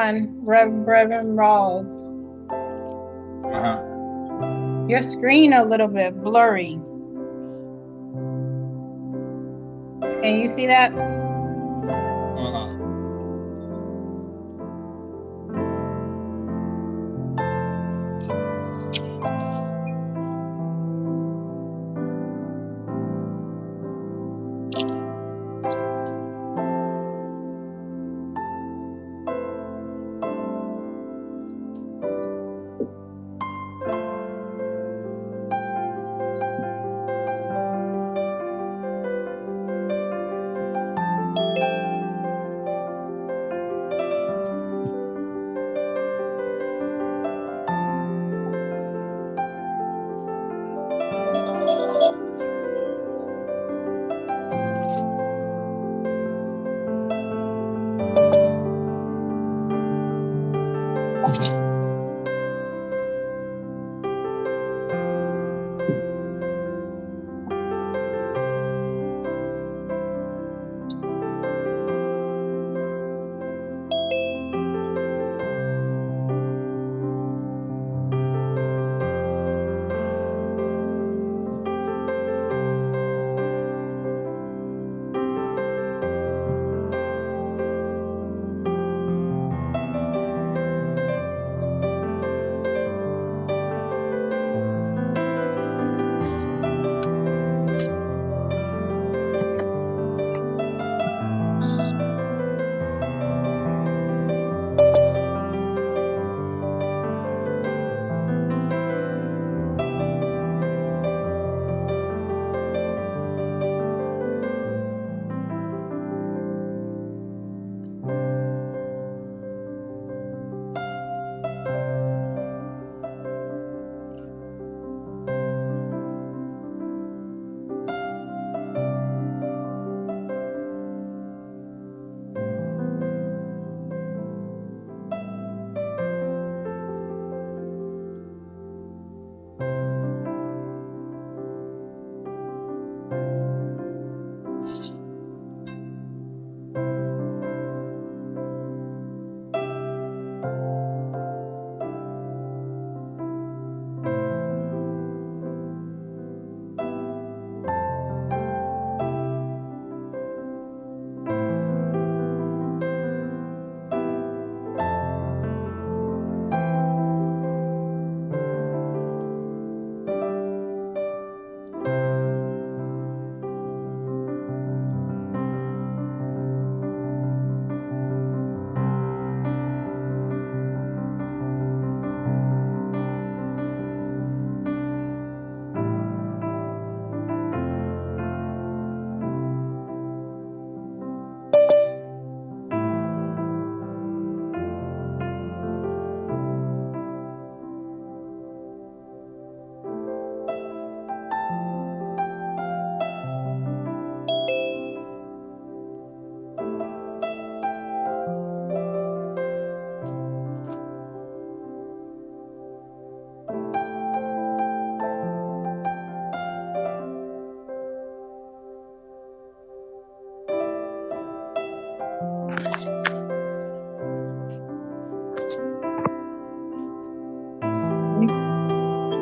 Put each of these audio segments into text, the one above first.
on, Reverend Raw. Your screen a little bit blurry. Can you see that?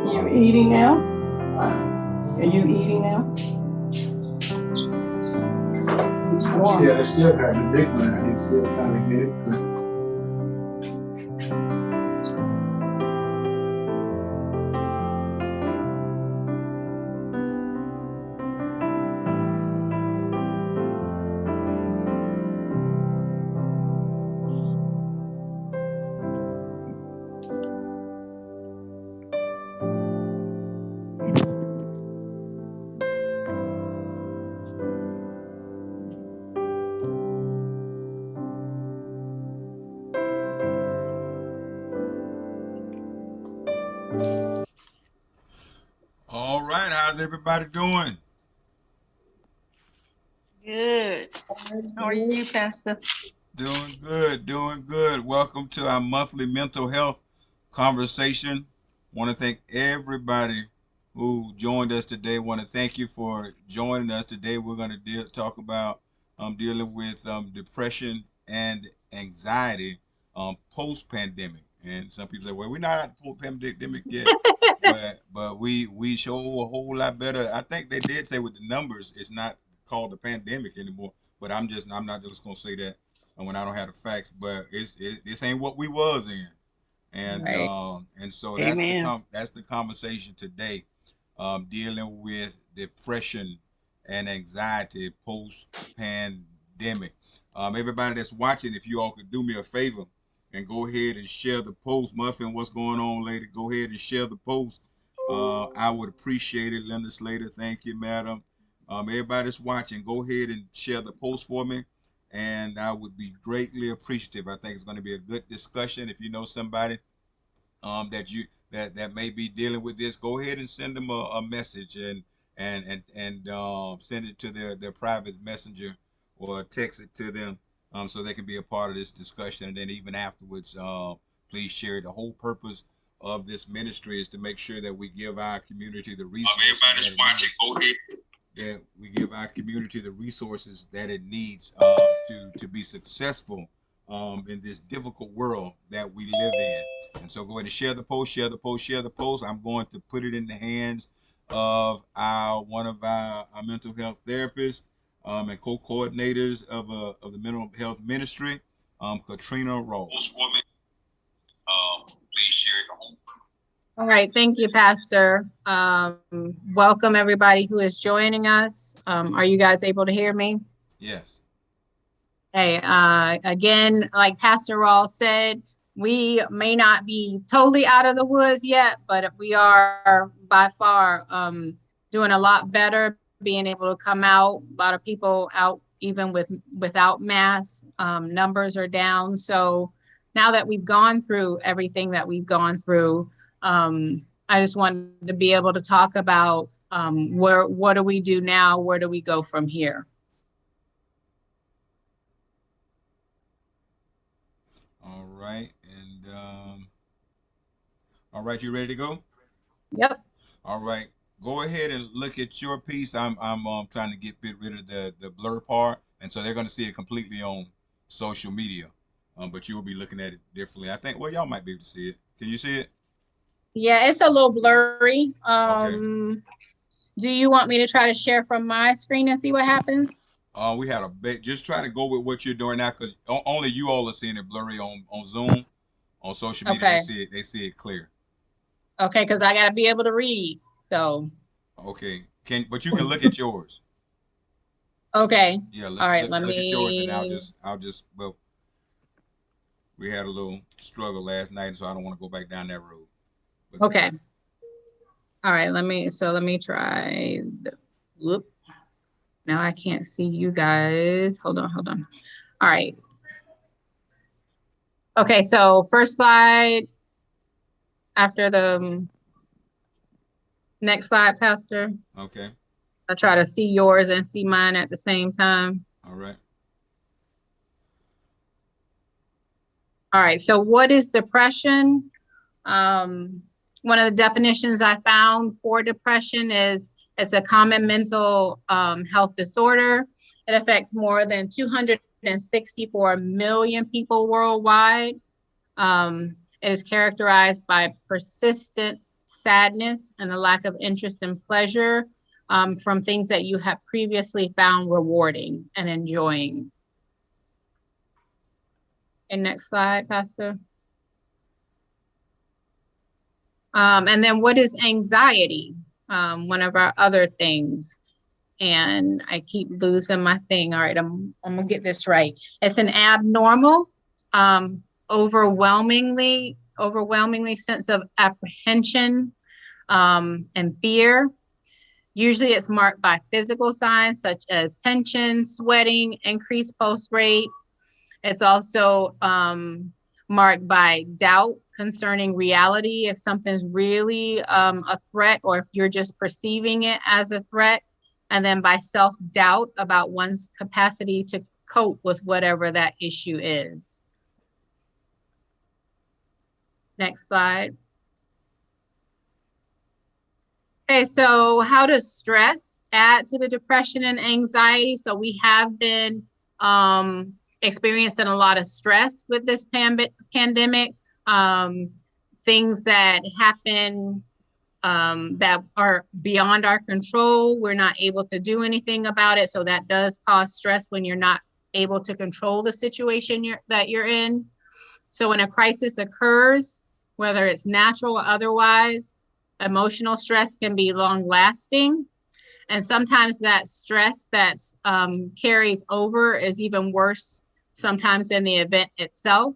You eating now? Are you eating now? It's warm. Yeah, it's still got the big one. It's still trying to get it. All right, how's everybody doing? Good. How are you, Pastor? Doing good, doing good. Welcome to our monthly mental health conversation. Want to thank everybody who joined us today. Want to thank you for joining us today. We're going to talk about dealing with depression and anxiety. post-pandemic. And some people say, well, we're not at the post-pandemic yet, but we show a whole lot better. I think they did say with the numbers, it's not called the pandemic anymore. But I'm not just gonna say that when I don't have the facts. But this ain't what we was in, Right. and so Amen. that's the conversation today, dealing with depression and anxiety post pandemic. Everybody that's watching, if you all could do me a favor and go ahead and share the post. Muffin, what's going on, lady? Go ahead and share the post. I would appreciate it. Linda Slater, thank you, madam. Everybody that's watching, go ahead and share the post for me, and I would be greatly appreciative. I think it's going to be a good discussion. If you know somebody that may be dealing with this, go ahead and send them a message and send it to their private messenger or text it to them, so they can be a part of this discussion. And then even afterwards, please share it. The whole purpose of this ministry is to make sure that we give our community the resources. Everybody's watching, go ahead. That we give our community the resources that it needs to be successful in this difficult world that we live in. And so go ahead and share the post, share the post, share the post. I'm going to put it in the hands of one of our mental health therapists and co-coordinators of the mental health ministry, Katrina Rose. Please share the whole. All right. Thank you, Pastor. Welcome everybody who is joining us. Are you guys able to hear me? Yes. Hey, again, like Pastor Rawls said, we may not be totally out of the woods yet, but we are by far doing a lot better, being able to come out. A lot of people out even without masks. Numbers are down. So now that we've gone through everything that we've gone through, I just wanted to be able to talk about what do we do now? Where do we go from here? All right, and all right, you ready to go? Yep. All right, go ahead and look at your piece. I'm trying to get rid of the blur part, and so they're going to see it completely on social media, but you will be looking at it differently. I think. Well, y'all might be able to see it. Can you see it? Yeah, it's a little blurry. Okay. Do you want me to try to share from my screen and see what happens? We had a bit. Just try to go with what you're doing now, because only you all are seeing it blurry on Zoom. On social media, Okay. they see it clear. Okay, because I gotta be able to read. So. Okay. But you can look at yours. Okay. Yeah. All right. Look at yours, and I'll just well. We had a little struggle last night, so I don't want to go back down that road. But okay. All right. Let me try. Whoop. Now I can't see you guys. Hold on. All right. Okay. So first slide after the next slide, Pastor. Okay. I'll try to see yours and see mine at the same time. All right. All right. So what is depression? One of the definitions I found for depression is it's a common mental health disorder. It affects more than 264 million people worldwide. It is characterized by persistent sadness and a lack of interest and pleasure from things that you have previously found rewarding and enjoying. And next slide, Pastor. And then what is anxiety? One of our other things. And I keep losing my thing. All right, I'm gonna get this right. It's an abnormal, overwhelmingly sense of apprehension and fear. Usually it's marked by physical signs such as tension, sweating, increased pulse rate. It's also marked by doubt concerning reality, if something's really a threat or if you're just perceiving it as a threat, and then by self-doubt about one's capacity to cope with whatever that issue is. Next slide. Okay, so how does stress add to the depression and anxiety? So we have been experiencing a lot of stress with this pandemic, things that happen that are beyond our control. We're not able to do anything about it. So that does cause stress when you're not able to control the situation that you're in. So when a crisis occurs, whether it's natural or otherwise, emotional stress can be long lasting. And sometimes that stress that carries over is even worse sometimes than the event itself.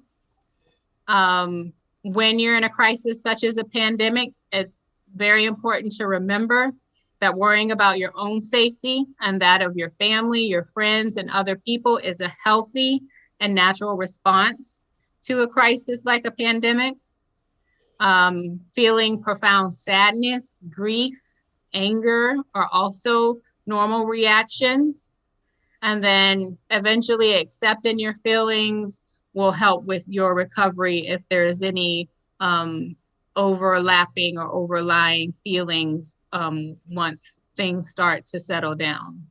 When you're in a crisis such as a pandemic, it's very important to remember that worrying about your own safety and that of your family, your friends, and other people is a healthy and natural response to a crisis like a pandemic. Feeling profound sadness, grief, anger are also normal reactions. And then eventually accepting your feelings will help with your recovery if there's any overlapping or overlying feelings once things start to settle down.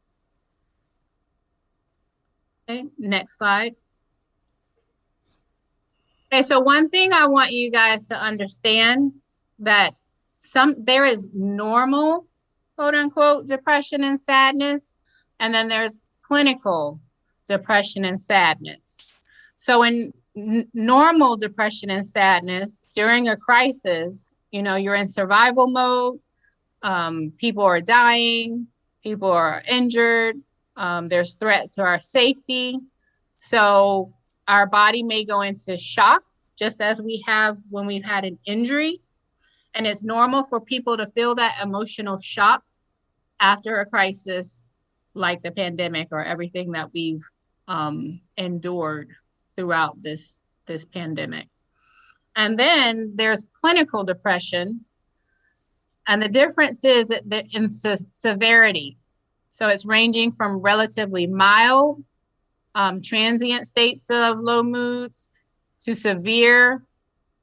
Okay, next slide. Okay, so one thing I want you guys to understand that there is normal, quote unquote, depression and sadness, and then there's clinical depression and sadness. So in normal depression and sadness during a crisis, you're in survival mode. People are dying, people are injured, there's threat to our safety. So our body may go into shock, just as we have when we've had an injury. And it's normal for people to feel that emotional shock after a crisis like the pandemic or everything that we've endured throughout this pandemic. And then there's clinical depression. And the difference is in severity. So it's ranging from relatively mild, transient states of low moods to severe,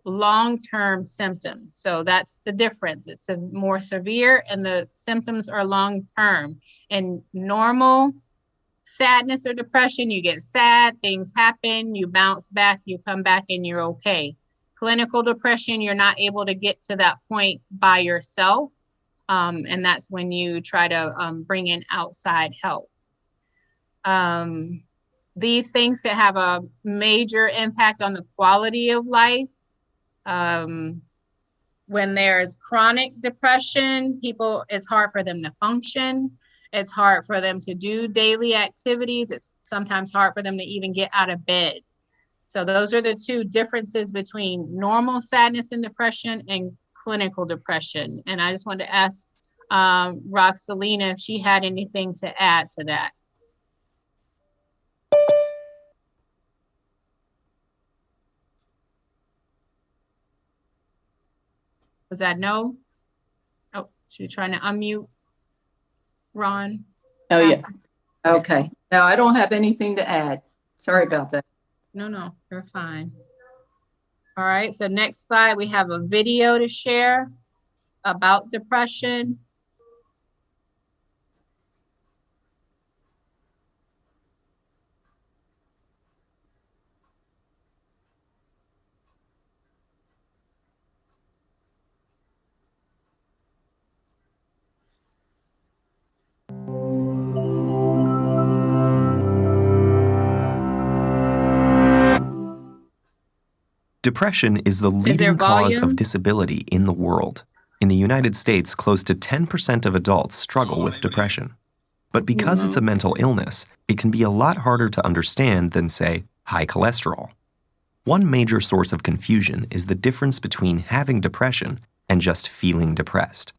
long-term symptoms. So that's the difference. It's more severe and the symptoms are long-term. In normal sadness or depression, you get sad, things happen, you bounce back, you come back and you're okay. Clinical depression, you're not able to get to that point by yourself. And that's when you try to bring in outside help. These things could have a major impact on the quality of life. When there's chronic depression, it's hard for them to function. It's hard for them to do daily activities. It's sometimes hard for them to even get out of bed. So those are the two differences between normal sadness and depression and clinical depression. And I just wanted to ask Roxalina if she had anything to add to that. Was that no? Oh, she's trying to unmute Ron. Oh, yeah. Okay. No, I don't have anything to add. Sorry about that. No, you're fine. All right, so next slide, we have a video to share about depression. Depression is the leading cause of disability in the world. In the United States, close to 10% of adults struggle with depression. But because it's a mental illness, it can be a lot harder to understand than, say, high cholesterol. One major source of confusion is the difference between having depression and just feeling depressed.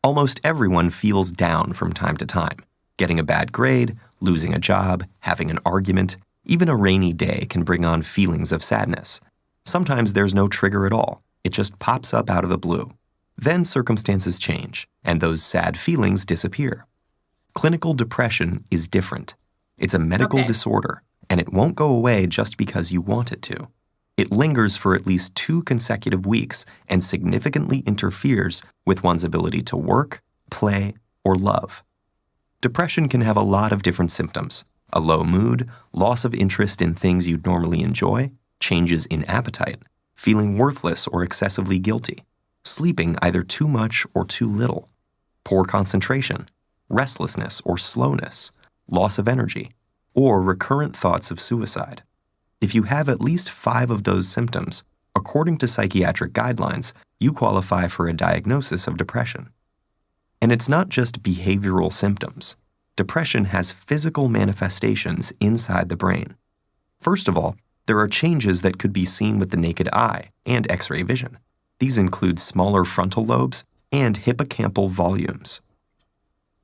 Almost everyone feels down from time to time. Getting a bad grade, losing a job, having an argument, even a rainy day can bring on feelings of sadness. Sometimes there's no trigger at all. It just pops up out of the blue. Then circumstances change, and those sad feelings disappear. Clinical depression is different. It's a medical disorder, and it won't go away just because you want it to. It lingers for at least 2 consecutive weeks and significantly interferes with one's ability to work, play, or love. Depression can have a lot of different symptoms, a low mood, loss of interest in things you'd normally enjoy, changes in appetite, feeling worthless or excessively guilty, sleeping either too much or too little, poor concentration, restlessness or slowness, loss of energy, or recurrent thoughts of suicide. If you have at least 5 of those symptoms, according to psychiatric guidelines, you qualify for a diagnosis of depression. And it's not just behavioral symptoms. Depression has physical manifestations inside the brain. First of all, there are changes that could be seen with the naked eye and X-ray vision. These include smaller frontal lobes and hippocampal volumes.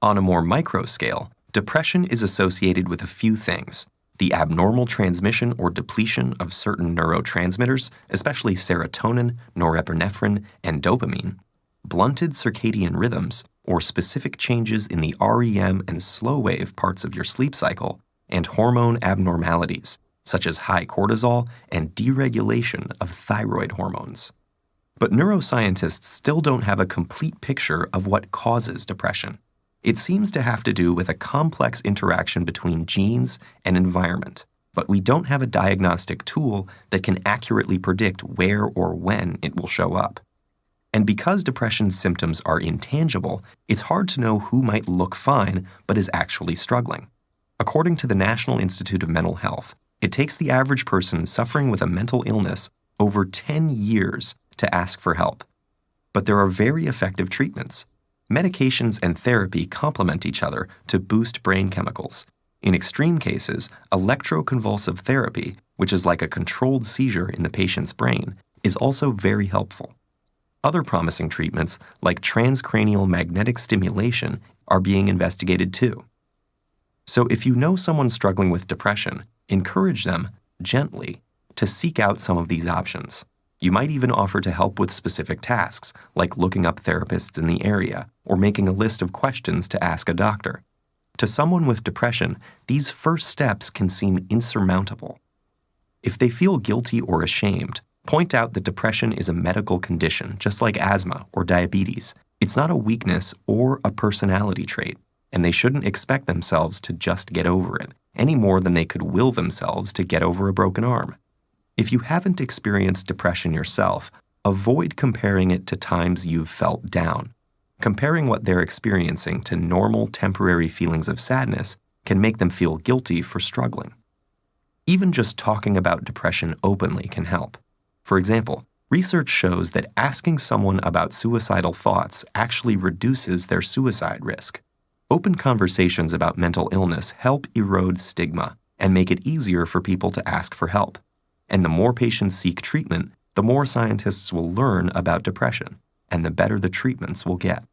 On a more micro scale, depression is associated with a few things: the abnormal transmission or depletion of certain neurotransmitters, especially serotonin, norepinephrine, and dopamine, blunted circadian rhythms, or specific changes in the REM and slow wave parts of your sleep cycle, and hormone abnormalities, such as high cortisol and deregulation of thyroid hormones. But neuroscientists still don't have a complete picture of what causes depression. It seems to have to do with a complex interaction between genes and environment, but we don't have a diagnostic tool that can accurately predict where or when it will show up. And because depression symptoms are intangible, it's hard to know who might look fine but is actually struggling. According to the National Institute of Mental Health, it takes the average person suffering with a mental illness over 10 years to ask for help. But there are very effective treatments. Medications and therapy complement each other to boost brain chemicals. In extreme cases, electroconvulsive therapy, which is like a controlled seizure in the patient's brain, is also very helpful. Other promising treatments, like transcranial magnetic stimulation, are being investigated too. So if you know someone struggling with depression, encourage them, gently, to seek out some of these options. You might even offer to help with specific tasks, like looking up therapists in the area or making a list of questions to ask a doctor. To someone with depression, these first steps can seem insurmountable. If they feel guilty or ashamed, point out that depression is a medical condition, just like asthma or diabetes. It's not a weakness or a personality trait, and they shouldn't expect themselves to just get over it, any more than they could will themselves to get over a broken arm. If you haven't experienced depression yourself, avoid comparing it to times you've felt down. Comparing what they're experiencing to normal temporary feelings of sadness can make them feel guilty for struggling. Even just talking about depression openly can help. For example, research shows that asking someone about suicidal thoughts actually reduces their suicide risk. Open conversations about mental illness help erode stigma and make it easier for people to ask for help. And the more patients seek treatment, the more scientists will learn about depression, and the better the treatments will get.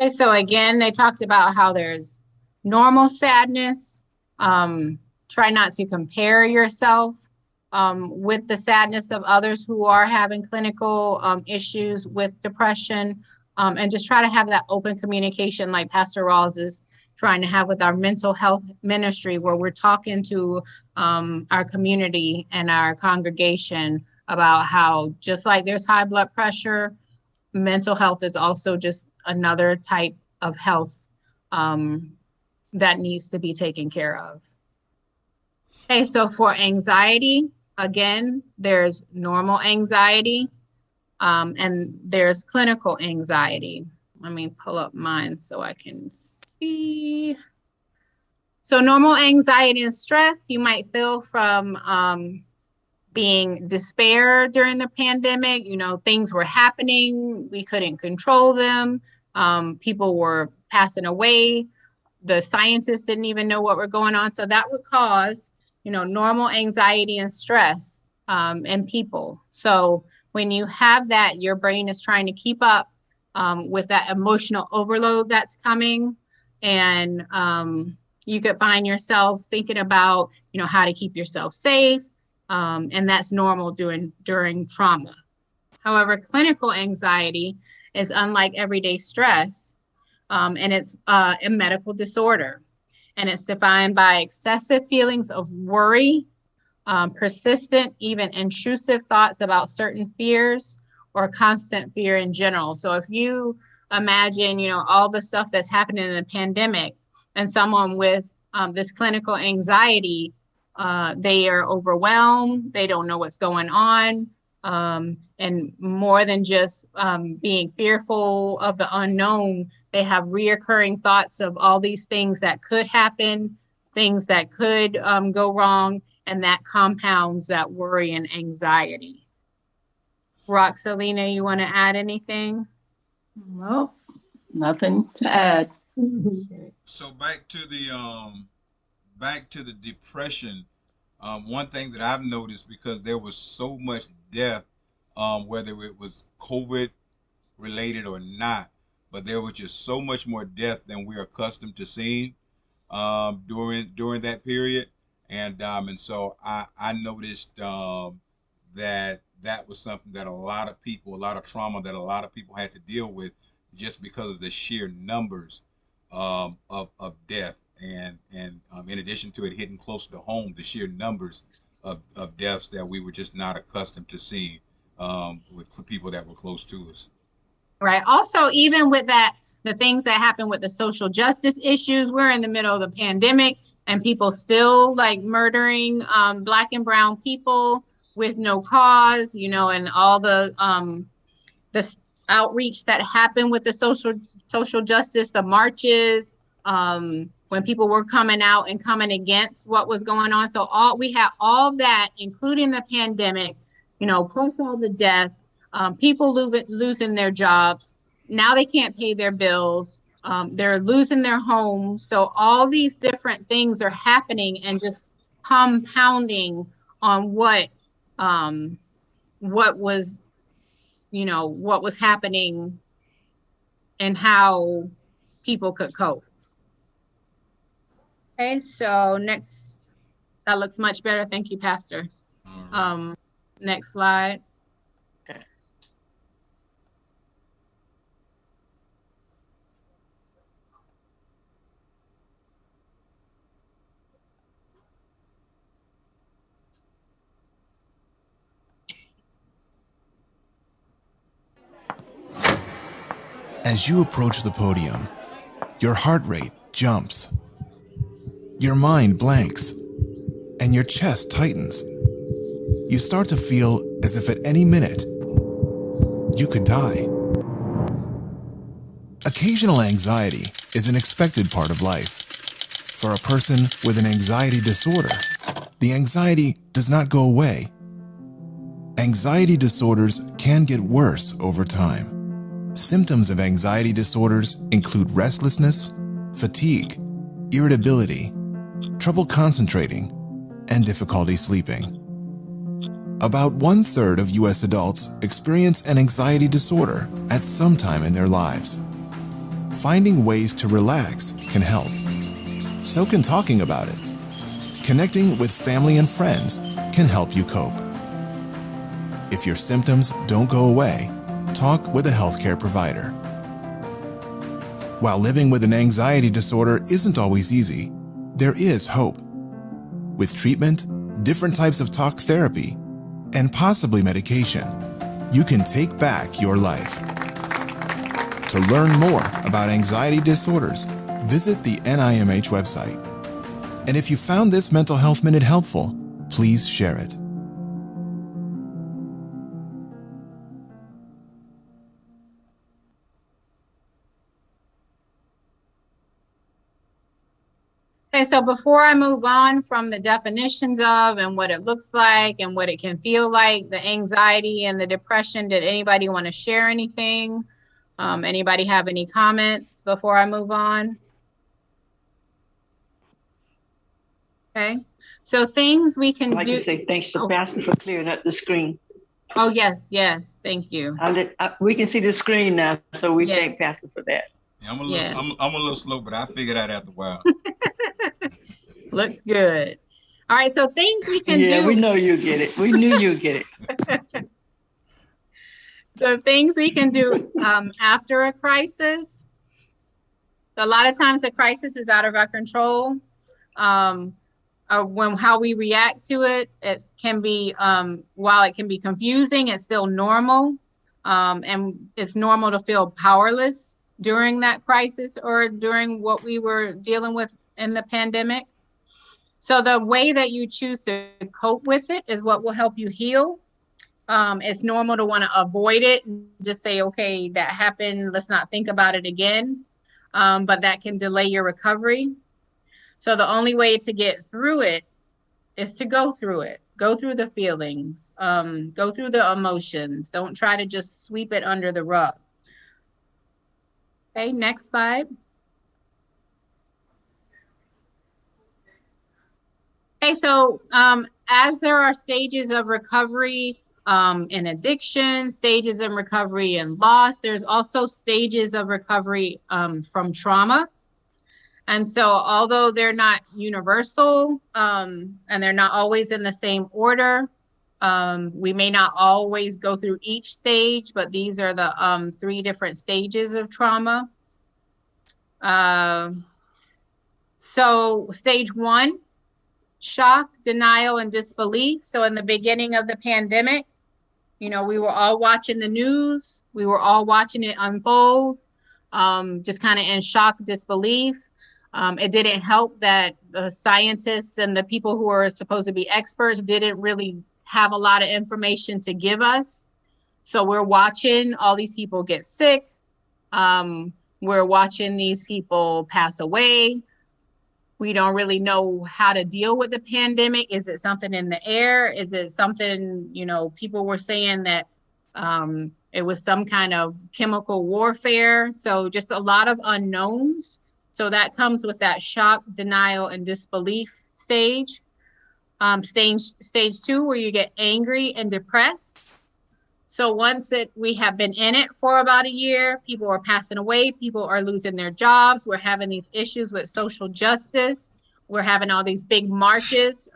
Okay, so again, they talked about how there's normal sadness. Try not to compare yourself with the sadness of others who are having clinical issues with depression, and just try to have that open communication like Pastor Rawls is trying to have with our mental health ministry, where we're talking to our community and our congregation about how, just like there's high blood pressure, mental health is also just another type of health that needs to be taken care of. Okay, so for anxiety, again, there's normal anxiety and there's clinical anxiety. Let me pull up mine so I can see. So normal anxiety and stress you might feel from being despair during the pandemic. You know, things were happening, we couldn't control them. People were passing away. The scientists didn't even know what were going on. So that would cause, you know, normal anxiety and stress in people. So when you have that, your brain is trying to keep up with that emotional overload that's coming. And you could find yourself thinking about, you know, how to keep yourself safe. And that's normal during trauma. However, clinical anxiety is unlike everyday stress, and it's a medical disorder. And it's defined by excessive feelings of worry, persistent, even intrusive thoughts about certain fears, or constant fear in general. So if you imagine, all the stuff that's happening in the pandemic, and someone with this clinical anxiety, they are overwhelmed, they don't know what's going on, and more than just being fearful of the unknown, they have reoccurring thoughts of all these things that could happen, things that could go wrong, and that compounds that worry and anxiety. Roxalina, you want to add anything? Well, nothing to add. So back to the depression. One thing that I've noticed, because there was so much death, whether it was COVID related or not, but there was just so much more death than we're accustomed to seeing during that period, and so I noticed that was something that a lot of trauma that a lot of people had to deal with, just because of the sheer numbers of death, and in addition to it hitting close to home, the sheer numbers of deaths that we were just not accustomed to seeing with people that were close to us. Right. Also, even with that, the things that happen with the social justice issues, we're in the middle of the pandemic and people still like murdering Black and brown people with no cause, and all the outreach that happened with the social justice, the marches, when people were coming out and coming against what was going on. So we had all that, including the pandemic, plus all the death, people losing their jobs. Now they can't pay their bills. They're losing their homes. So all these different things are happening and just compounding on what was happening and how people could cope. Okay, so next, that looks much better. Thank you, Pastor. Right. Next slide. Okay. As you approach the podium, your heart rate jumps, your mind blanks, and your chest tightens. You start to feel as if at any minute, you could die. Occasional anxiety is an expected part of life. For a person with an anxiety disorder, the anxiety does not go away. Anxiety disorders can get worse over time. Symptoms of anxiety disorders include restlessness, fatigue, irritability, trouble concentrating, and difficulty sleeping. About 1/3 of U.S. adults experience an anxiety disorder at some time in their lives. Finding ways to relax can help. So can talking about it. Connecting with family and friends can help you cope. If your symptoms don't go away, talk with a healthcare provider. While living with an anxiety disorder isn't always easy, there is hope. With treatment, different types of talk therapy, and possibly medication, you can take back your life. To learn more about anxiety disorders, visit the NIMH website. And if you found this Mental Health Minute helpful, please share it. Okay, so before I move on from the definitions of and what it looks like and what it can feel like, the anxiety and the depression, did anybody want to share anything? Anybody have any comments before I move on? Okay, so things we can do. I'd like to say thanks to Pastor for clearing up the screen. Oh, yes, thank you. We can see the screen now, so we thank Pastor for that. Yeah, I'm a little slow, but I figured out after a while. Looks good. All right, so things we can do. Yeah, we know you get it. We knew you'd get it. So things we can do after a crisis. A lot of times the crisis is out of our control. When how we react to it, it can be, while it can be confusing, it's still normal. And it's normal to feel powerless during that crisis or during what we were dealing with in the pandemic. So the way that you choose to cope with it is what will help you heal. It's normal to want to avoid it and just say, okay, that happened, let's not think about it again. But that can delay your recovery. So the only way to get through it is to go through it, go through the feelings, go through the emotions. Don't try to just sweep it under the rug. Okay, next slide. Okay, so as there are stages of recovery in addiction, stages of recovery in loss, there's also stages of recovery from trauma. And so although they're not universal and they're not always in the same order, we may not always go through each stage, but these are the 3 different stages of trauma. So stage 1, shock, denial, and disbelief. So in the beginning of the pandemic, you know, we were all watching the news. We were all watching it unfold, just kind of in shock, disbelief. It didn't help that the scientists and the people who are supposed to be experts didn't really have a lot of information to give us. So we're watching all these people get sick. We're watching these people pass away. We don't really know how to deal with the pandemic. Is it something in the air? Is it something, you know, people were saying that it was some kind of chemical warfare. So just a lot of unknowns. So that comes with that shock, denial, and disbelief stage. Stage 2, where you get angry and depressed. So once we have been in it for about a year, people are passing away, people are losing their jobs, we're having these issues with social justice, we're having all these big marches,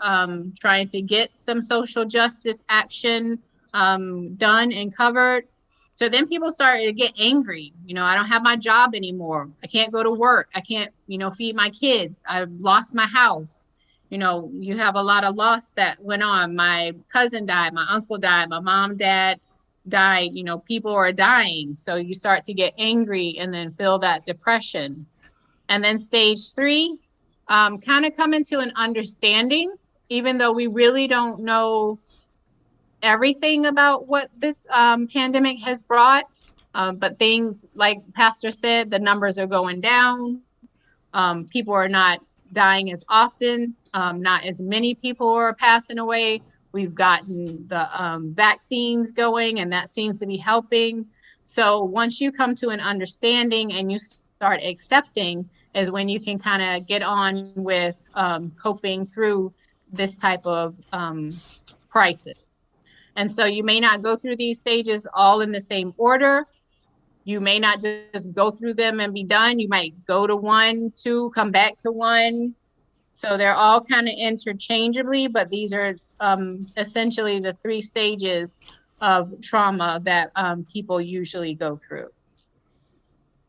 trying to get some social justice action done and covered. So then people started to get angry. You know, I don't have my job anymore. I can't go to work. I can't, you know, feed my kids. I've lost my house. You know, you have a lot of loss that went on. My cousin died, my uncle died, my mom, dad died. You know, people are dying. So you start to get angry and then feel that depression. And then stage 3, kind of come into an understanding, even though we really don't know everything about what this pandemic has brought. But things like Pastor said, the numbers are going down. People are not dying as often. Not as many people are passing away. We've gotten the vaccines going, and that seems to be helping. So once you come to an understanding and you start accepting is when you can kind of get on with coping through this type of crisis. And so you may not go through these stages all in the same order. You may not just go through them and be done. You might go to 1, 2, come back to 1. So they're all kind of interchangeably, but these are essentially the 3 stages of trauma that people usually go through.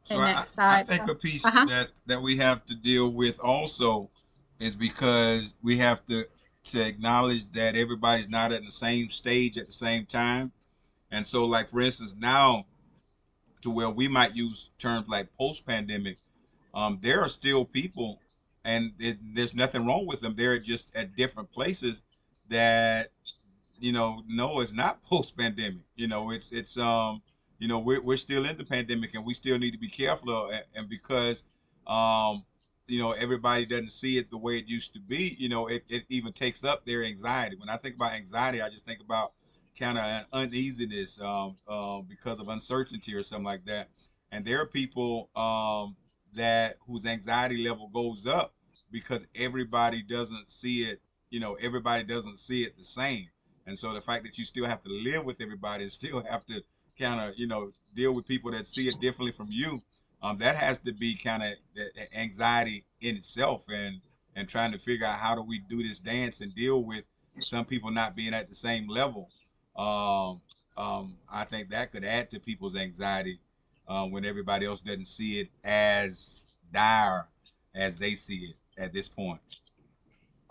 So I think a piece that we have to deal with also is because we have to acknowledge that everybody's not at the same stage at the same time. And so, like, for instance, now to where we might use terms like post-pandemic, there are still people, and there's nothing wrong with them. They're just at different places that, you know, no, it's not post-pandemic. You know, it's you know, we're still in the pandemic, and we still need to be careful. And because, you know, everybody doesn't see it the way it used to be, you know, it even takes up their anxiety. When I think about anxiety, I just think about kind of an uneasiness because of uncertainty or something like that. And there are people that whose anxiety level goes up because everybody doesn't see it, you know, everybody doesn't see it the same. And so the fact that you still have to live with everybody and still have to kind of, you know, deal with people that see it differently from you, that has to be kind of anxiety in itself, and trying to figure out how do we do this dance and deal with some people not being at the same level. I think that could add to people's anxiety when everybody else doesn't see it as dire as they see it at this point.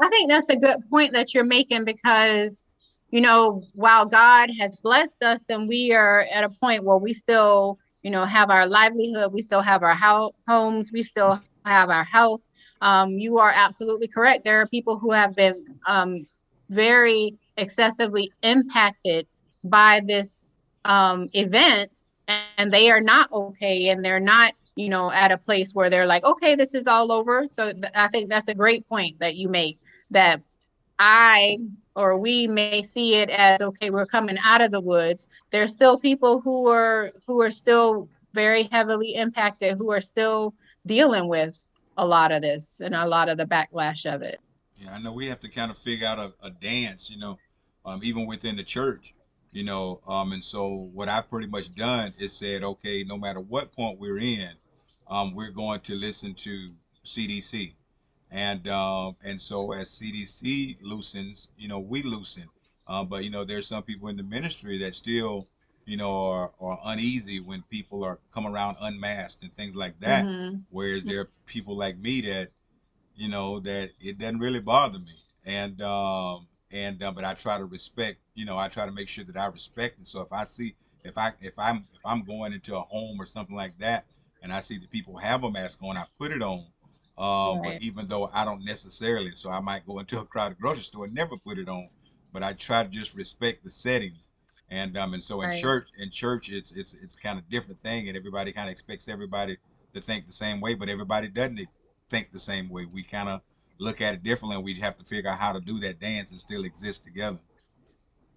I think that's a good point that you're making, because, you know, while God has blessed us and we are at a point where we still, you know, have our livelihood, we still have our homes, we still have our health. You are absolutely correct. There are people who have been very excessively impacted by this event, and they are not okay, and they're not, you know, at a place where they're like, okay, this is all over. So I think that's a great point that you make, that we may see it as, okay, we're coming out of the woods. There's still people who are still very heavily impacted, who are still dealing with a lot of this and a lot of the backlash of it. Yeah, I know we have to kind of figure out a dance, you know, even within the church, you know, and so what I've pretty much done is said, okay, no matter what point we're in, we're going to listen to CDC. And so as CDC loosens, you know, we loosen. But you know, there's some people in the ministry that still, you know, are uneasy when people are come around unmasked and things like that. Mm-hmm. Whereas there are people like me that, you know, that it doesn't really bother me. But I try to respect, you know, I try to make sure that I respect it. So if I see, if I'm going into a home or something like that, and I see the people have a mask on, I put it on. But Right. even though I don't necessarily, so I might go into a crowded grocery store and never put it on, but I try to just respect the settings. And so Right. in church, it's kind of different thing, and everybody kind of expects everybody to think the same way, but everybody doesn't think the same way. We kind of look at it differently, and we have to figure out how to do that dance and still exist together.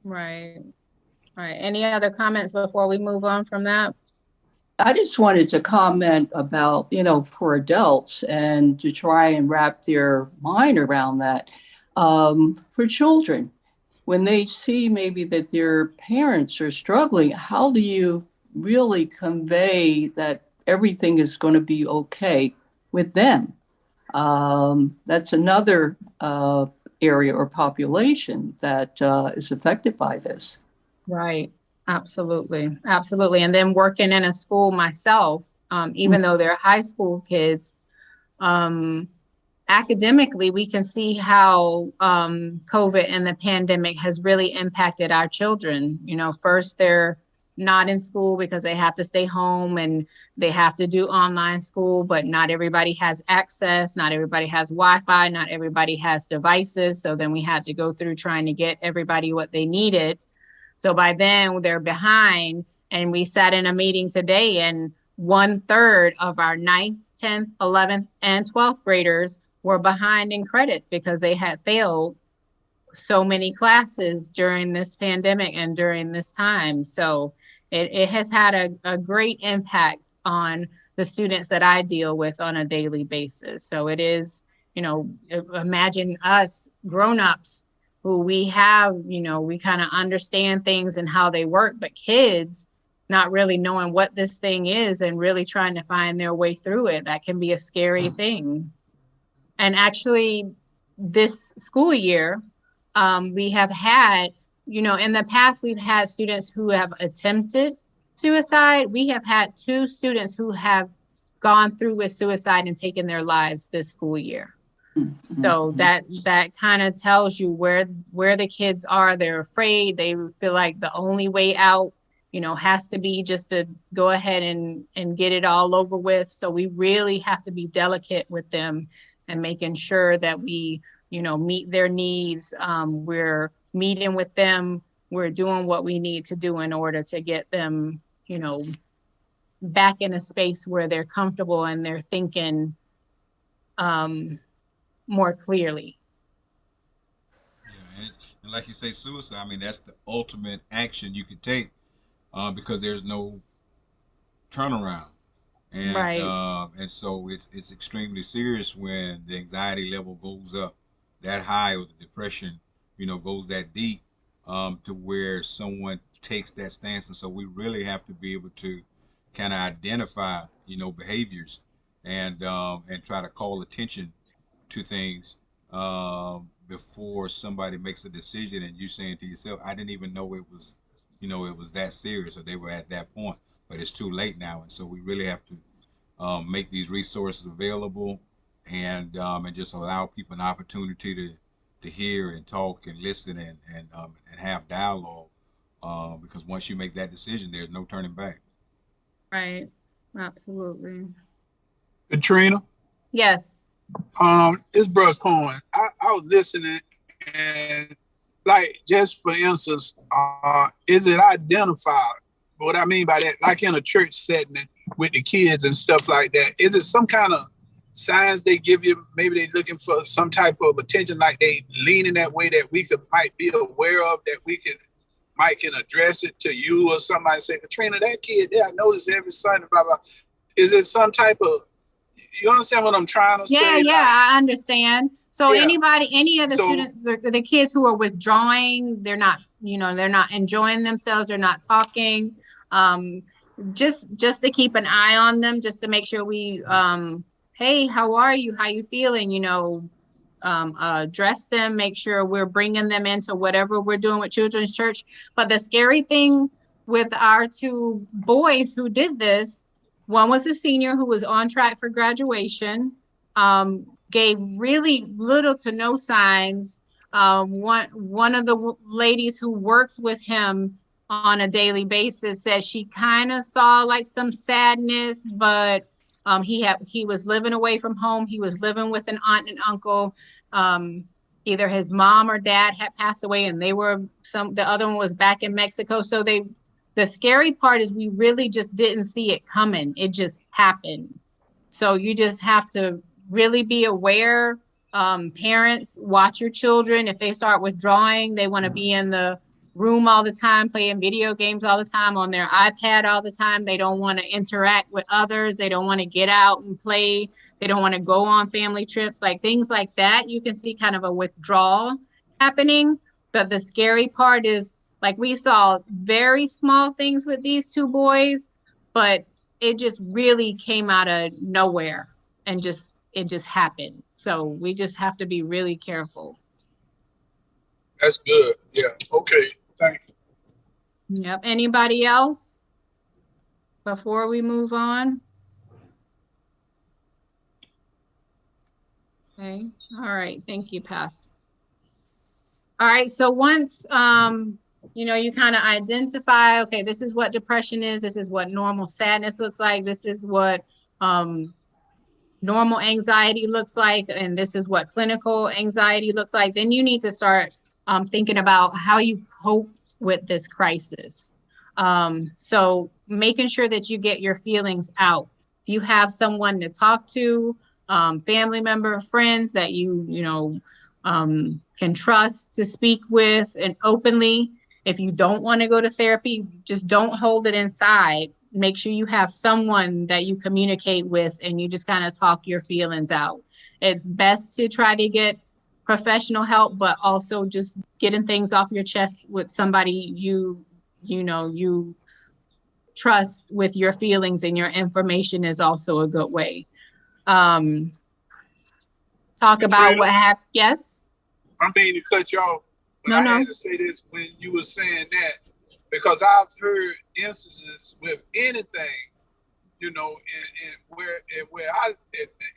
Right. Right. Any other comments before we move on from that? I just wanted to comment about, you know, for adults and to try and wrap their mind around that. For children, when they see maybe that their parents are struggling, how do you really convey that everything is going to be okay with them? That's another area or population that is affected by this. Right. Absolutely. Absolutely. And then working in a school myself, even though they're high school kids, academically, we can see how COVID and the pandemic has really impacted our children. You know, first they're not in school because they have to stay home and they have to do online school, but not everybody has access. Not everybody has Wi-Fi. Not everybody has devices. So then we had to go through trying to get everybody what they needed. So by then they're behind, and we sat in a meeting today, and 1/3 of our 9th, 10th, 11th, and 12th graders were behind in credits because they had failed so many classes during this pandemic and during this time. So it has had a great impact on the students that I deal with on a daily basis. So it is, you know, imagine us grown-ups who we have, you know, we kind of understand things and how they work, but kids not really knowing what this thing is and really trying to find their way through it, that can be a scary thing. And actually, this school year, we have had, you know, in the past, we've had students who have attempted suicide. We have had 2 students who have gone through with suicide and taken their lives this school year. So that kind of tells you where the kids are. They're afraid. They feel like the only way out, you know, has to be just to go ahead and get it all over with. So we really have to be delicate with them and making sure that we, you know, meet their needs. We're meeting with them. We're doing what we need to do in order to get them, you know, back in a space where they're comfortable and they're thinking more clearly. Yeah, and like you say, suicide, I mean, that's the ultimate action you could take because there's no turnaround. And Right. And so it's extremely serious when the anxiety level goes up that high, or the depression, you know, goes that deep, to where someone takes that stance. And so we really have to be able to kind of identify, you know, behaviors and try to call attention to things before somebody makes a decision, and you saying to yourself, I didn't even know it was, you know, it was that serious, or they were at that point, but it's too late now. And so we really have to make these resources available, and just allow people an opportunity to hear and talk and listen and have dialogue. Because once you make that decision, there's no turning back. Right. Absolutely. Katrina? Yes. It's Brother Cohen. I was listening, and like, just for instance, is it identified? What I mean by that, like in a church setting with the kids and stuff like that, is it some kind of signs they give you? Maybe they're looking for some type of attention, like they leaning that way that we might be aware of, that we might can address it to you or somebody, say, Katrina, that kid there, I notice every Sunday, blah, blah. Is it some type of, you understand what I'm trying to say? Yeah, I understand. So Yeah. any of the students, the kids who are withdrawing, they're not enjoying themselves, they're not talking. Just to keep an eye on them, just to make sure we, hey, how are you? How you feeling? Address them, make sure we're bringing them into whatever we're doing with Children's Church. But the scary thing with our two boys who did this, one was a senior who was on track for graduation, gave really little to no signs. One of the ladies who works with him on a daily basis said she kind of saw like some sadness, but he was living away from home. He was living with an aunt and uncle. Either his mom or dad had passed away, and the other one was back in Mexico. So the scary part is we really just didn't see it coming. It just happened. So you just have to really be aware. Parents, watch your children. If they start withdrawing, they want to be in the room all the time, playing video games all the time, on their iPad all the time. They don't want to interact with others. They don't want to get out and play. They don't want to go on family trips, like things like that. You can see kind of a withdrawal happening. But the scary part is, like, we saw very small things with these two boys, but it just really came out of nowhere, and it just happened. So we just have to be really careful. That's good. Yeah. Okay. Thank you. Yep. Anybody else before we move on? Okay. All right. Thank you, Pastor. All right. So once, you kind of identify, okay, this is what depression is. This is what normal sadness looks like. This is what normal anxiety looks like. And this is what clinical anxiety looks like. Then you need to start thinking about how you cope with this crisis. So making sure that you get your feelings out. If you have someone to talk to, family member, friends that you can trust to speak with and openly. If you don't want to go to therapy, just don't hold it inside. Make sure you have someone that you communicate with and you just kind of talk your feelings out. It's best to try to get professional help, but also just getting things off your chest with somebody you trust with your feelings and your information is also a good way. Talk about what happened. Yes? I mean to cut you off, but I had to say this when you were saying that, because I've heard instances with anything, in the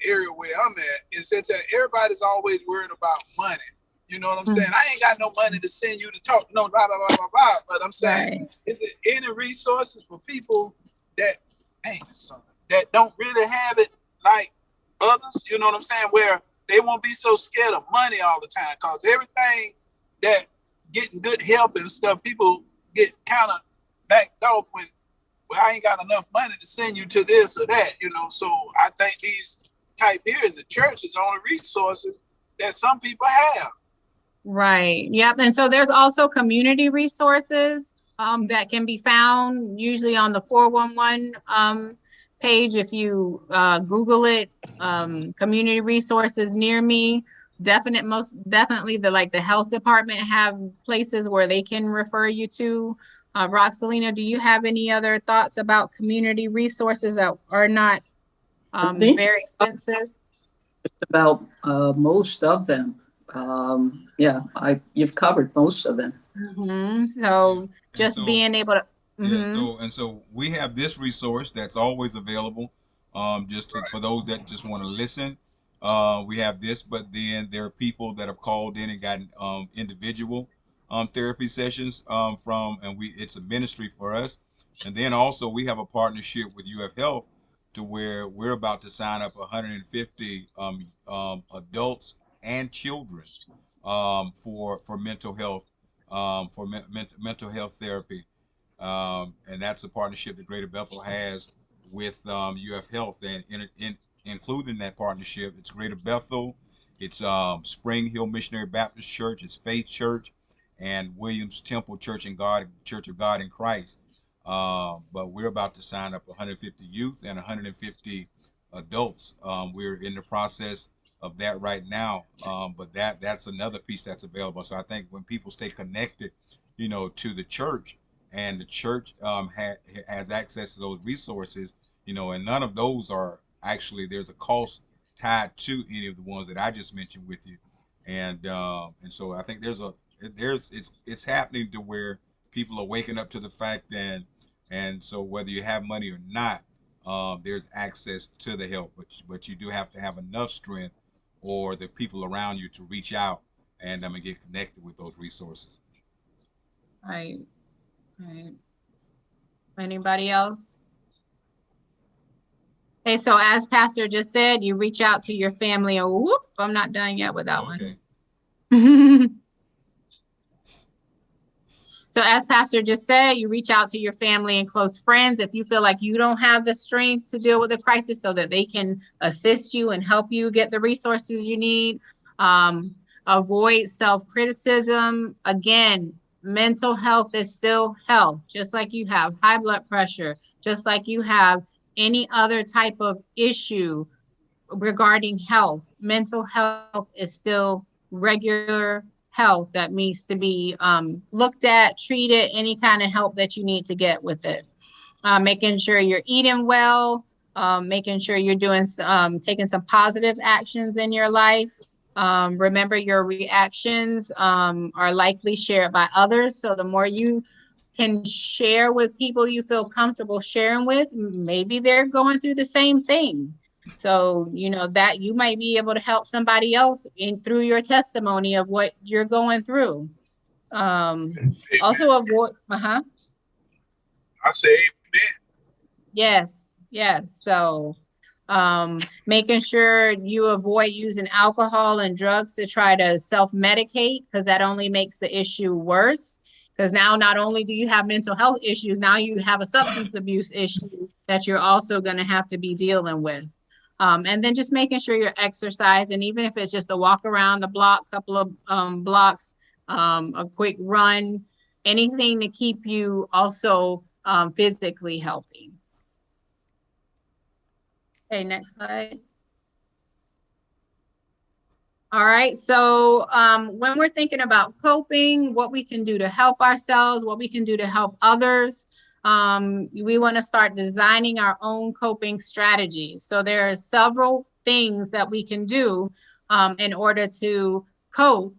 area where I'm at, is that everybody's always worried about money. You know what I'm saying? I ain't got no money to send you to talk, no, blah, blah, blah, blah, blah. But I'm saying, is there any resources for people that don't really have it like others? You know what I'm saying? Where they won't be so scared of money all the time, because everything that getting good help and stuff, people get kind of backed off when, I ain't got enough money to send you to this or that, So I think these type here in the church is only resources that some people have. Right. Yep. And so there's also community resources that can be found usually on the 411 page. If you Google it, community resources near me, most definitely the health department have places where they can refer you to. Roxalina, do you have any other thoughts about community resources that are not very expensive? About most of them. You've covered most of them. Mm-hmm. So being able to. Mm-hmm. So we have this resource that's always available. For those that just want to listen, we have this, but then there are people that have called in and gotten individual therapy sessions it's a ministry for us. And then also we have a partnership with UF Health to where we're about to sign up 150 adults and children for mental health mental health therapy, and that's a partnership that Greater Bethel has with UF Health, and including that partnership, it's Greater Bethel, it's Spring Hill Missionary Baptist Church, it's Faith Church, and Williams Temple Church of God in Christ. But we're about to sign up 150 youth and 150 adults. We're in the process of that right now, but that's another piece that's available. So I think when people stay connected, to the church, and the church has access to those resources, and none of those are actually, there's a cost tied to any of the ones that I just mentioned with you, and so I think it's happening to where people are waking up to the fact, and so whether you have money or not, there's access to the help, but you do have to have enough strength or the people around you to reach out and get connected with those resources. Right. Anybody else? Okay, so as Pastor just said, you reach out to your family. Oh, whoop, I'm not done yet with that one. So as Pastor just said, you reach out to your family and close friends if you feel like you don't have the strength to deal with the crisis, so that they can assist you and help you get the resources you need. Avoid self-criticism. Again, mental health is still health, just like you have high blood pressure, just like you have any other type of issue regarding health. Mental health is still regular health that needs to be looked at, treated, any kind of help that you need to get with it. Making sure you're eating well, making sure you're doing taking some positive actions in your life. Remember, your reactions are likely shared by others. So the more you can share with people you feel comfortable sharing with, maybe they're going through the same thing. So, that you might be able to help somebody else through your testimony of what you're going through. Also avoid, I say amen. Yes. So, making sure you avoid using alcohol and drugs to try to self-medicate, because that only makes the issue worse. Because now not only do you have mental health issues, now you have a substance abuse issue that you're also going to have to be dealing with. And then just making sure you're exercising, even if it's just a walk around the block, couple of blocks, a quick run, anything to keep you also physically healthy. Okay, next slide. All right, so when we're thinking about coping, what we can do to help ourselves, what we can do to help others, we want to start designing our own coping strategies. So there are several things that we can do in order to cope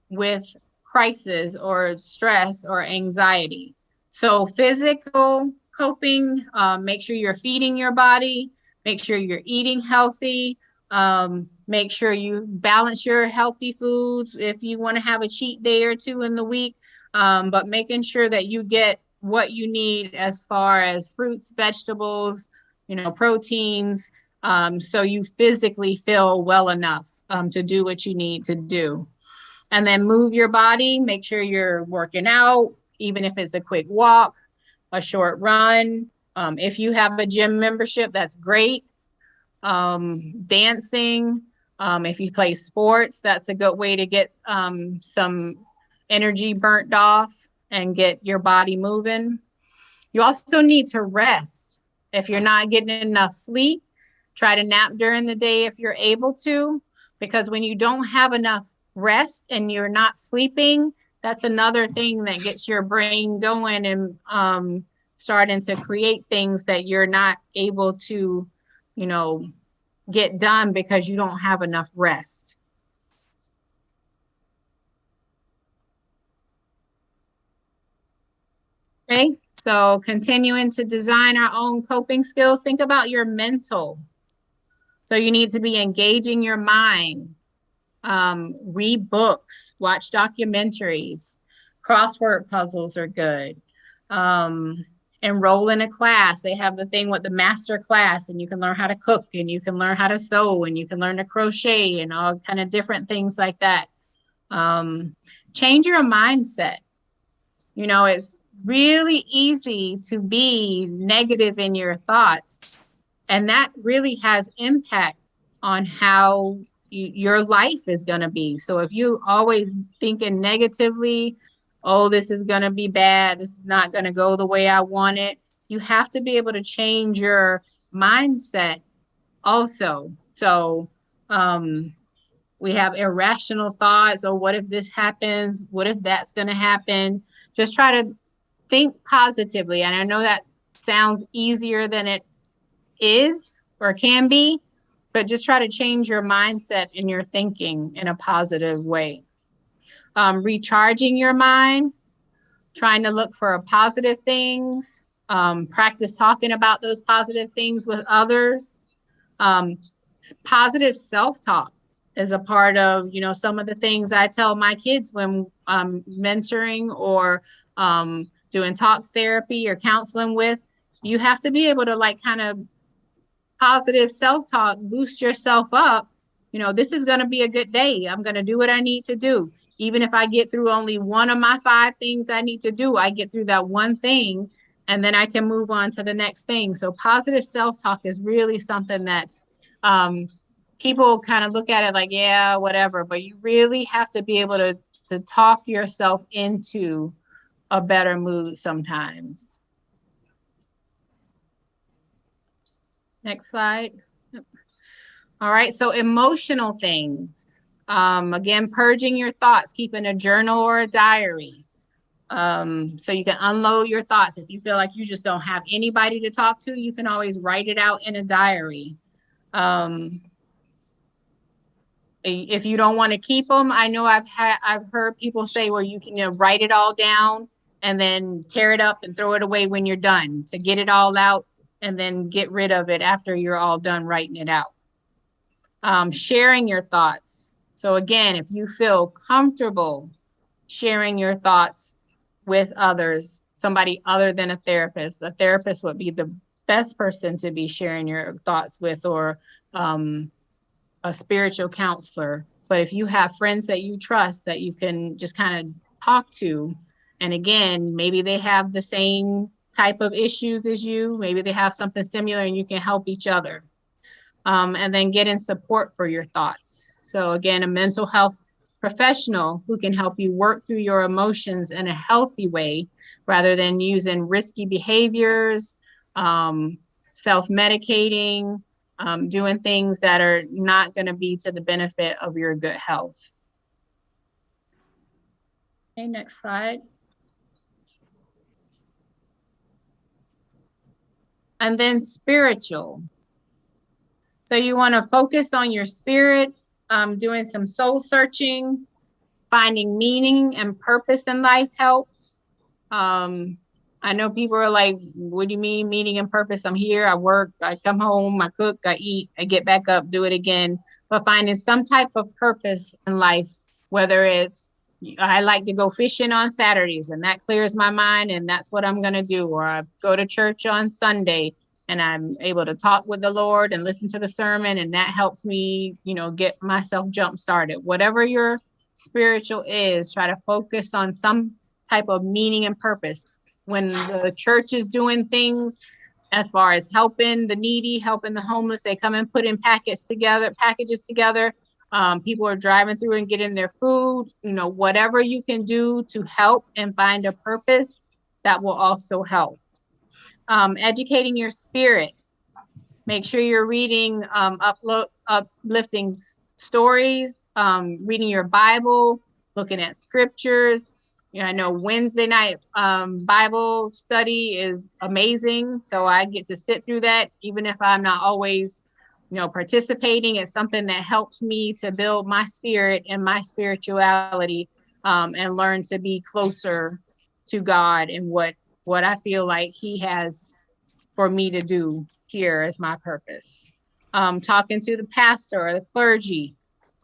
with crisis or stress or anxiety. So physical coping, make sure you're feeding your body, make sure you're eating healthy, make sure you balance your healthy foods if you want to have a cheat day or two in the week, but making sure that you get what you need as far as fruits, vegetables, proteins, so you physically feel well enough to do what you need to do. And then move your body, make sure you're working out, even if it's a quick walk, a short run. If you have a gym membership, that's great. Dancing, if you play sports, that's a good way to get some energy burnt off and get your body moving. You also need to rest. If you're not getting enough sleep, try to nap during the day if you're able to, because when you don't have enough rest and you're not sleeping, that's another thing that gets your brain going and starting to create things that you're not able to, get done because you don't have enough rest. Okay, so continuing to design our own coping skills. Think about your mental. So you need to be engaging your mind. Read books, watch documentaries, crossword puzzles are good. Enroll in a class. They have the thing with the master class, and you can learn how to cook, and you can learn how to sew, and you can learn to crochet, and all kind of different things like that. Change your mindset. You know, it's really easy to be negative in your thoughts, and that really has impact on how your life is going to be. So if you always thinking negatively, oh, this is going to be bad, this is not going to go the way I want it, you have to be able to change your mindset also. So we have irrational thoughts. Oh, what if this happens? What if that's going to happen? Just try to think positively. And I know that sounds easier than it is or can be, but just try to change your mindset and your thinking in a positive way. Recharging your mind, trying to look for positive things, practice talking about those positive things with others. Positive self-talk is a part of, you know, some of the things I tell my kids when I'm mentoring or doing talk therapy or counseling with. You have to be able to like kind of positive self-talk, boost yourself up. You know, this is going to be a good day. I'm going to do what I need to do. Even if I get through only one of my 5 things I need to do, I get through that one thing and then I can move on to the next thing. So positive self-talk is really something that's people kind of look at it like, yeah, whatever, but you really have to be able to talk yourself into a better mood sometimes. Next slide. All right, so emotional things. Again, purging your thoughts, keeping a journal or a diary. So you can unload your thoughts. If you feel like you just don't have anybody to talk to, you can always write it out in a diary. If you don't want to keep them, I know I've heard people say, well, you can write it all down and then tear it up and throw it away when you're done, to get it all out and then get rid of it after you're all done writing it out. Sharing your thoughts. So again, if you feel comfortable sharing your thoughts with others, somebody other than a therapist would be the best person to be sharing your thoughts with, or a spiritual counselor. But if you have friends that you trust that you can just kind of talk to, and again, maybe they have the same type of issues as you, maybe they have something similar and you can help each other. And then getting support for your thoughts. So again, a mental health professional who can help you work through your emotions in a healthy way, rather than using risky behaviors, self-medicating, doing things that are not going to be to the benefit of your good health. Okay, next slide. And then spiritual. So you want to focus on your spirit, doing some soul searching, finding meaning and purpose in life helps. I know people are like, what do you mean meaning and purpose? I'm here, I work, I come home, I cook, I eat, I get back up, do it again. But finding some type of purpose in life, whether it's, I like to go fishing on Saturdays and that clears my mind and that's what I'm going to do. Or I go to church on Sunday and I'm able to talk with the Lord and listen to the sermon, and that helps me, get myself jump started. Whatever your spiritual is, try to focus on some type of meaning and purpose. When the church is doing things as far as helping the needy, helping the homeless, they come and put in packages together. People are driving through and getting their food, whatever you can do to help and find a purpose, that will also help. Educating your spirit. Make sure you're reading uplifting stories, reading your Bible, looking at scriptures. I know Wednesday night Bible study is amazing. So I get to sit through that, even if I'm not always, participating. It's something that helps me to build my spirit and my spirituality, and learn to be closer to God and what what I feel like he has for me to do here as my purpose. Talking to the pastor or the clergy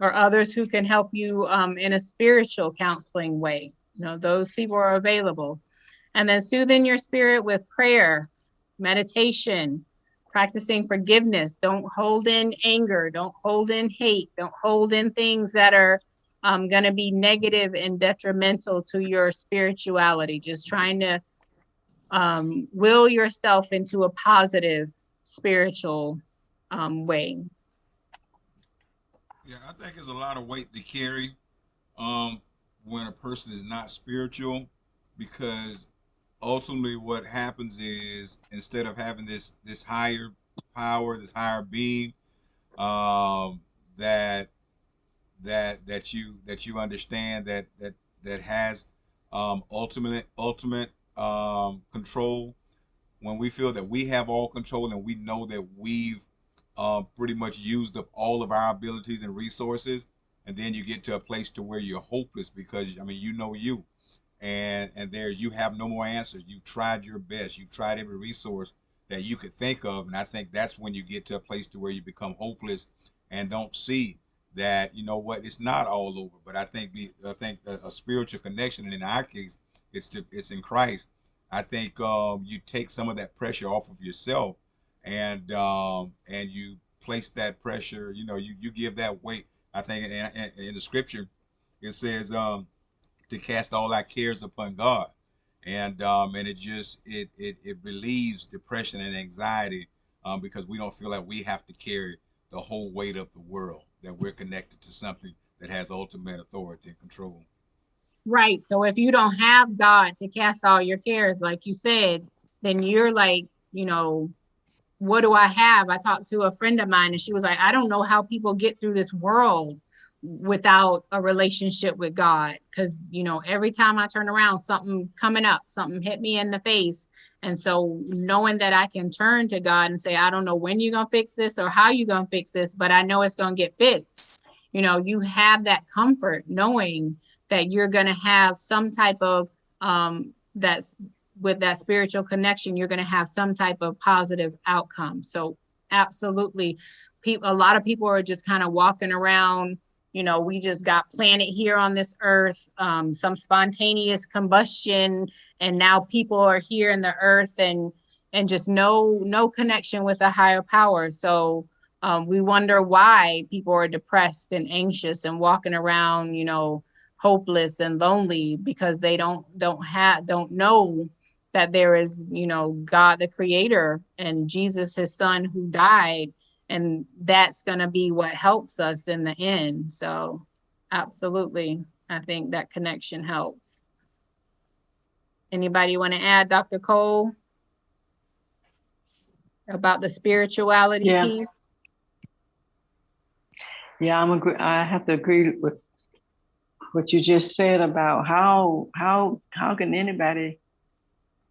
or others who can help you in a spiritual counseling way. You know, those people are available. And then soothing your spirit with prayer, meditation, practicing forgiveness. Don't hold in anger. Don't hold in hate. Don't hold in things that are going to be negative and detrimental to your spirituality. Just trying to will yourself into a positive spiritual way. Yeah, I think it's a lot of weight to carry when a person is not spiritual, because ultimately what happens is, instead of having this higher power, this higher being, that you understand that has ultimate control. When we feel that we have all control and we know that we've pretty much used up all of our abilities and resources, and then you get to a place to where you're hopeless, because I mean, you and there's, you have no more answers. You've tried your best. You've tried every resource that you could think of, and I think that's when you get to a place to where you become hopeless and don't see that, you know what, it's not all over. But I think a spiritual connection, and in our case, it's in Christ. I think you take some of that pressure off of yourself, and you place that pressure. You know, you give that weight. I think in the scripture it says to cast all our cares upon God, and it relieves depression and anxiety, because we don't feel like we have to carry the whole weight of the world, that we're connected to something that has ultimate authority and control. Right. So if you don't have God to cast all your cares, like you said, then you're like, you know, what do I have? I talked to a friend of mine and she was like, I don't know how people get through this world without a relationship with God. Because, you know, every time I turn around, something coming up, something hit me in the face. And so knowing that I can turn to God and say, I don't know when you're going to fix this or how you're going to fix this, but I know it's going to get fixed. You know, you have that comfort knowing that you're going to have some type of that's with that spiritual connection, you're going to have some type of positive outcome. So absolutely, a lot of people are just kind of walking around, you know, we just got planted here on this earth, some spontaneous combustion, and now people are here in the earth and just no connection with a higher power. So we wonder why people are depressed and anxious and walking around, you know, hopeless and lonely, because they don't know that there is, you know, God the creator and Jesus his son who died, and that's going to be what helps us in the end. So absolutely, I think that connection helps. Anybody want to add, Dr. Cole, about the spirituality piece? Yeah, I have to agree with what you just said about how can anybody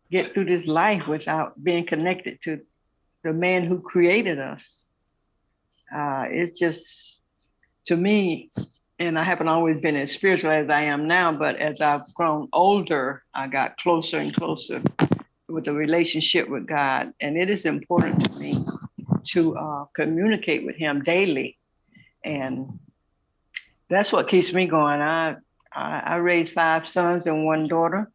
get through this life without being connected to the man who created us. It's just, to me, and I haven't always been as spiritual as I am now, but as I've grown older, I got closer and closer with the relationship with God. And it is important to me to communicate with him daily. And that's what keeps me going. I raised 5 sons and 1 daughter.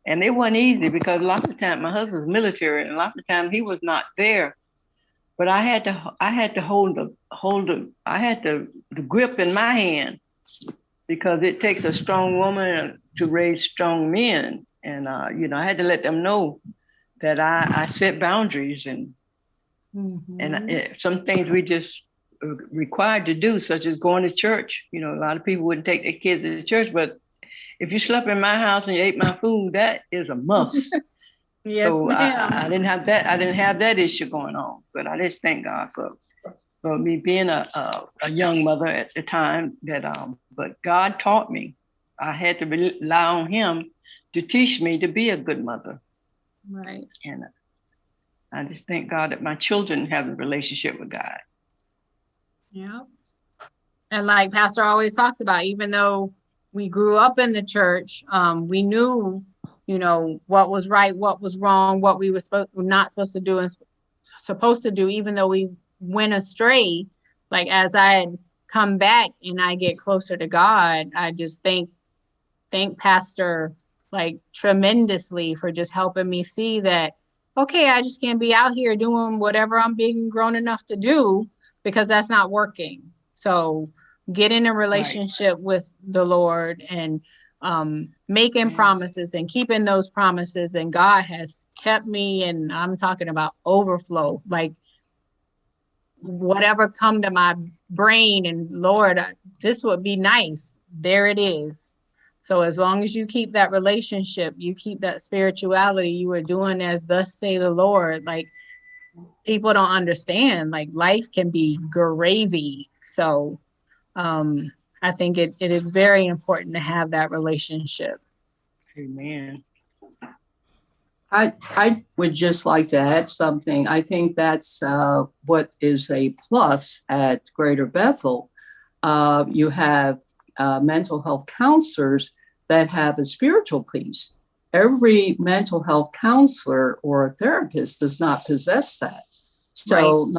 And it wasn't easy because a lot of the time my husband's military, and a lot of the time he was not there. But I had to hold the grip in my hand, because it takes a strong woman to raise strong men. And you know, I had to let them know that I set boundaries, and some things we just required to do, such as going to church. You know, a lot of people wouldn't take their kids to church, but if you slept in my house and you ate my food, that is a must. Yes, so ma'am. I didn't have that. I didn't have that issue going on, but I just thank God for me being a young mother at the time. But God taught me. I had to rely on him to teach me to be a good mother. Right. And I just thank God that my children have a relationship with God. Yeah. And like Pastor always talks about, even though we grew up in the church, we knew what was right, what was wrong, what we were not supposed to do and supposed to do, even though we went astray. Like, as I had come back and I get closer to God, I just thank Pastor like tremendously for just helping me see that, okay, I just can't be out here doing whatever I'm being grown enough to do, because that's not working. So get in a relationship with the Lord and making promises and keeping those promises. And God has kept me, and I'm talking about overflow, like whatever come to my brain, and Lord, this would be nice. There it is. So as long as you keep that relationship, you keep that spirituality, you are doing as thus say the Lord. Like, people don't understand, like, life can be gravy. So I think it is very important to have that relationship. Amen. I would just like to add something. I think that's what is a plus at Greater Bethel. You have mental health counselors that have a spiritual piece. Every mental health counselor or therapist does not possess that. So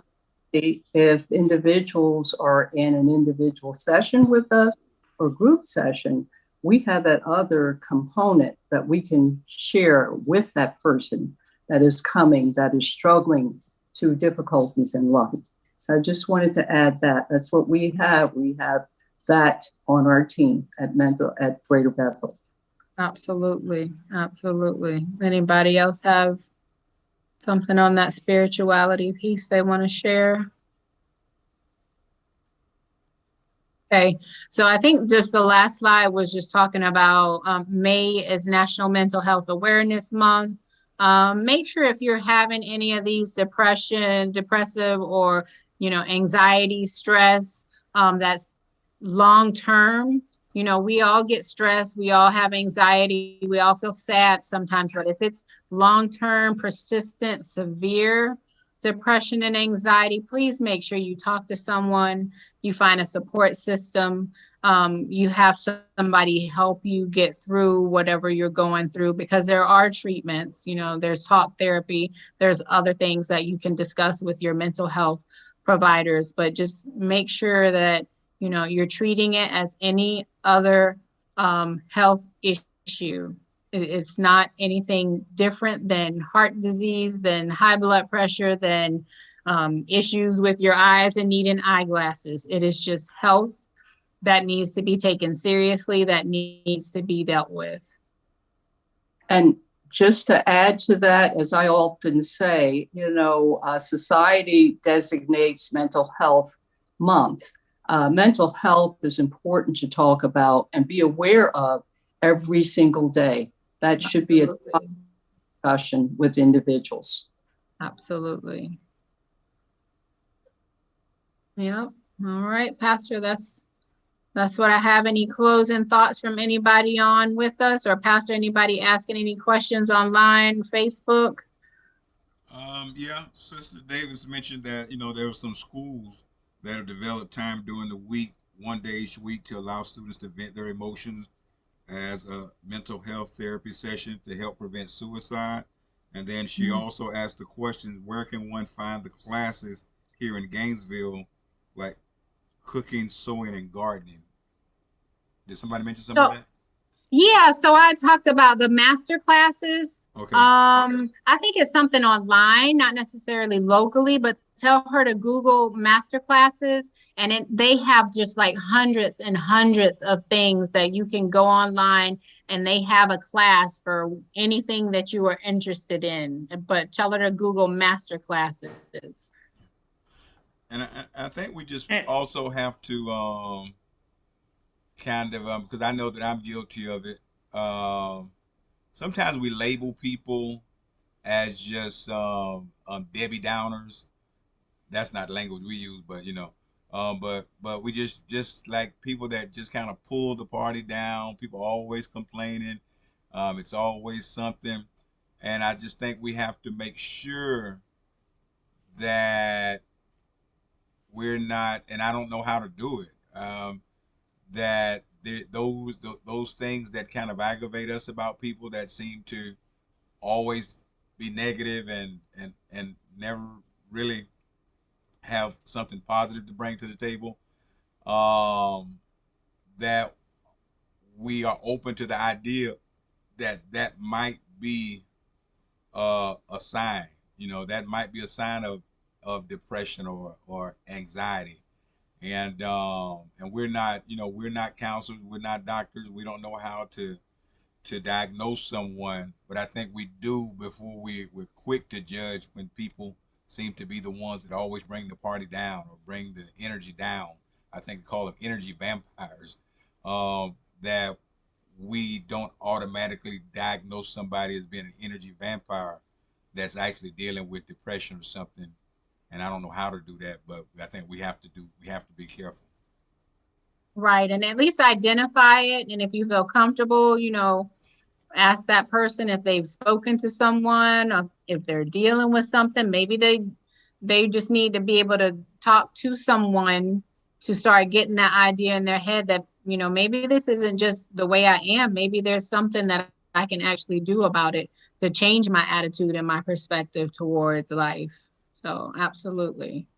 if individuals are in an individual session with us or group session, we have that other component that we can share with that person that is coming, that is struggling through difficulties in life. So I just wanted to add that. That's what we have. We have that on our team at Greater Bethel. Absolutely. Absolutely. Anybody else have something on that spirituality piece they want to share? Okay, so I think just the last slide was just talking about May is National Mental Health Awareness Month. Make sure if you're having any of these depressive or, anxiety, stress, that's long-term. We all get stressed, we all have anxiety, we all feel sad sometimes, but if it's long-term, persistent, severe depression and anxiety, please make sure you talk to someone, you find a support system, you have somebody help you get through whatever you're going through, because there are treatments, there's talk therapy, there's other things that you can discuss with your mental health providers, but just make sure that you're treating it as any other health issue. It's not anything different than heart disease, than high blood pressure, than issues with your eyes and needing eyeglasses. It is just health that needs to be taken seriously, that needs to be dealt with. And just to add to that, as I often say, society designates Mental Health Month. Mental health is important to talk about and be aware of every single day. That should be a discussion with individuals. Absolutely. Yep. All right, Pastor, that's what I have. Any closing thoughts from anybody on with us, or Pastor, anybody asking any questions online, Facebook? Yeah, Sister Davis mentioned that, there were some schools that have developed time during the week, one day each week, to allow students to vent their emotions as a mental health therapy session to help prevent suicide. And then she also asked the question, where can one find the classes here in Gainesville, like cooking, sewing, and gardening? Did somebody mention something like that? Yeah, so I talked about the master classes. Okay. I think it's something online, not necessarily locally, but tell her to Google master classes, and they have just like hundreds and hundreds of things that you can go online, and they have a class for anything that you are interested in. But tell her to Google master classes. And I think we just also have to kind of because I know that I'm guilty of it. Sometimes we label people as just Debbie Downers. That's not language we use, but but we just like people that just kind of pull the party down. People always complaining. It's always something, and I just think we have to make sure that we're not, and I don't know how to do it. That those things that kind of aggravate us about people that seem to always be negative and never really have something positive to bring to the table, that we are open to the idea that might be a sign, that might be a sign of depression or anxiety. And we're not, we're not counselors, we're not doctors, we don't know how to diagnose someone, but I think we do before we're quick to judge when people seem to be the ones that always bring the party down or bring the energy down. I think we call them energy vampires. That we don't automatically diagnose somebody as being an energy vampire that's actually dealing with depression or something. And I don't know how to do that, but I think we have to be careful. Right. And at least identify it. And if you feel comfortable, ask that person if they've spoken to someone, or if they're dealing with something. Maybe they just need to be able to talk to someone to start getting that idea in their head that, maybe this isn't just the way I am. Maybe there's something that I can actually do about it to change my attitude and my perspective towards life. So absolutely.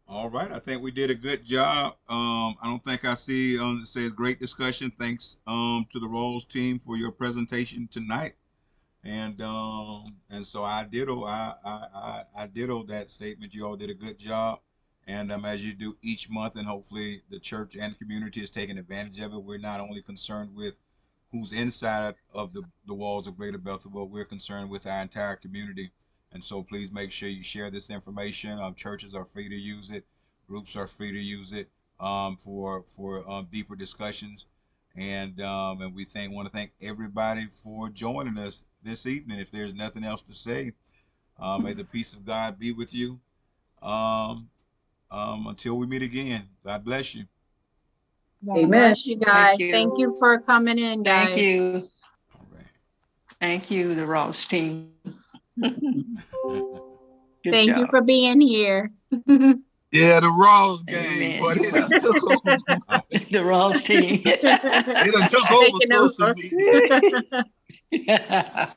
All right, I think we did a good job. I don't think I see it says great discussion. Thanks to the Roles team for your presentation tonight, and so I ditto that statement. You all did a good job, and as you do each month, and hopefully the church and community is taking advantage of it. We're not only concerned with who's inside of the walls of Greater Bethel, but we're concerned with our entire community. And so please make sure you share this information. Churches are free to use it. Groups are free to use it for deeper discussions. And we want to thank everybody for joining us this evening. If there's nothing else to say, may the peace of God be with you. Until we meet again, God bless you. God bless you guys. Thank you for coming in, guys. Thank you. All right. Thank you, the Ross team. Thank you for being here. Yeah, the Ross game. Boy, they done took over. The Ross team. They done took over social media.